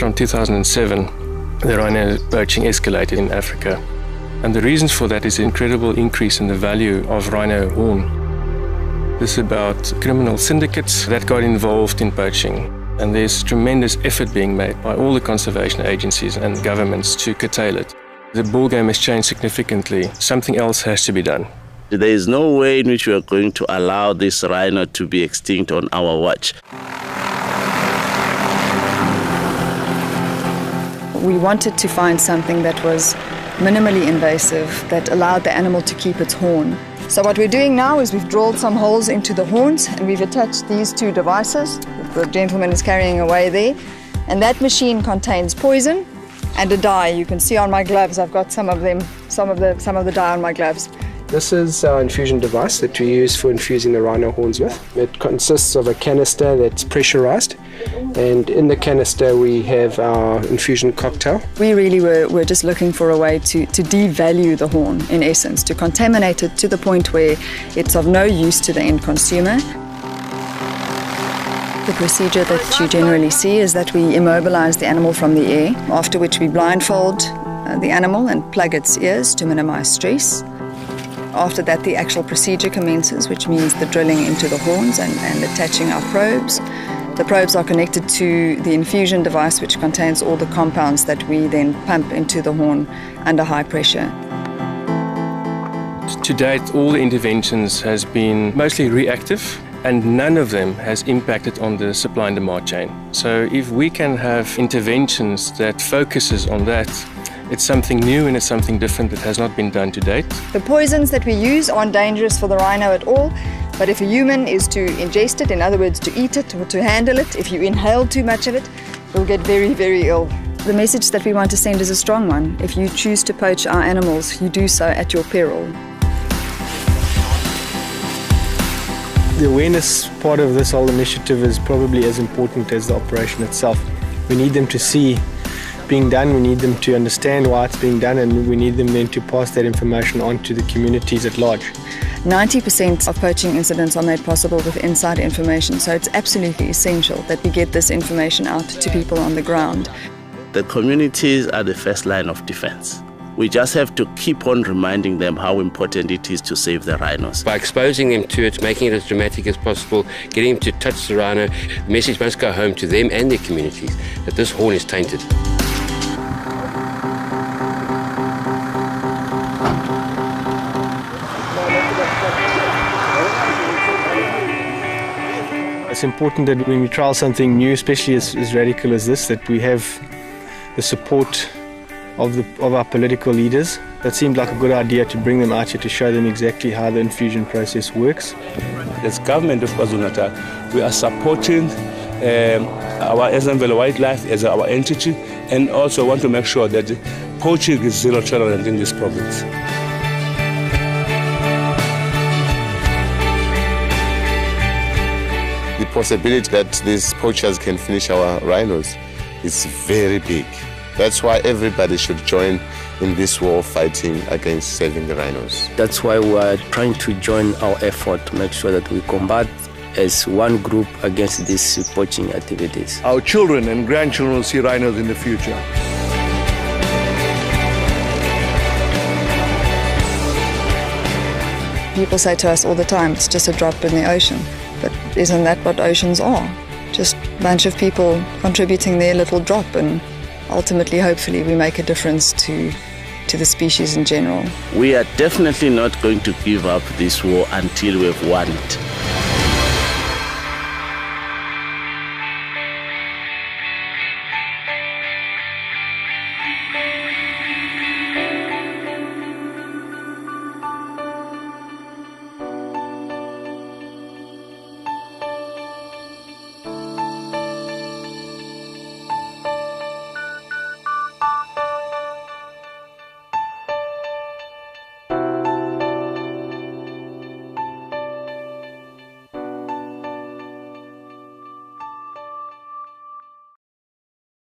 from 2007, the rhino poaching escalated in Africa. And the reasons for that is the incredible increase in the value of rhino horn. This is about criminal syndicates that got involved in poaching. And there's tremendous effort being made by all the conservation agencies and governments to curtail it. The ballgame has changed significantly. Something else has to be done. There is no way in which we are going to allow this rhino to be extinct on our watch. We wanted to find something that was minimally invasive, that allowed the animal to keep its horn. So what we're doing now is we've drilled some holes into the horns and we've attached these two devices that the gentleman is carrying away there. And that machine contains poison and a dye. You can see on my gloves, I've got some of the dye on my gloves. This is our infusion device that we use for infusing the rhino horns with. It consists of a canister that's pressurized, and in the canister we have our infusion cocktail. We really were just looking for a way to devalue the horn, in essence, to contaminate it to the point where it's of no use to the end consumer. The procedure that you generally see is that we immobilize the animal from the air, after which we blindfold the animal and plug its ears to minimize stress. After that, the actual procedure commences, which means the drilling into the horns and attaching our probes. The probes are connected to the infusion device, which contains all the compounds that we then pump into the horn under high pressure. To date, all the interventions has been mostly reactive, and none of them has impacted on the supply and demand chain. So if we can have interventions that focuses on that, it's something new and it's something different that has not been done to date. The poisons that we use aren't dangerous for the rhino at all, but if a human is to ingest it, in other words, to eat it or to handle it, if you inhale too much of it, you'll get very, very ill. The message that we want to send is a strong one. If you choose to poach our animals, you do so at your peril. The awareness part of this whole initiative is probably as important as the operation itself. We need them to see being done, we need them to understand why it's being done, and we need them then to pass that information on to the communities at large. 90% of poaching incidents are made possible with insider information, so it's absolutely essential that we get this information out to people on the ground. The communities are the first line of defense. We just have to keep on reminding them how important it is to save the rhinos. By exposing them to it, making it as dramatic as possible, getting them to touch the rhino, the message must go home to them and their communities that this horn is tainted. It's important that when we trial something new, especially as radical as this, that we have the support of our political leaders. That seemed like a good idea to bring them out here to show them exactly how the infusion process works. As government of KwaZulu-Natal, we are supporting our Ezemvelo Wildlife as our entity, and also want to make sure that poaching is zero tolerance in this province. The possibility that these poachers can finish our rhinos is very big. That's why everybody should join in this war fighting against saving the rhinos. That's why we are trying to join our effort to make sure that we combat as one group against these poaching activities. Our children and grandchildren will see rhinos in the future. People say to us all the time, it's just a drop in the ocean. But isn't that what oceans are? Just a bunch of people contributing their little drop, and ultimately, hopefully, we make a difference to the species in general. We are definitely not going to give up this war until we've won it.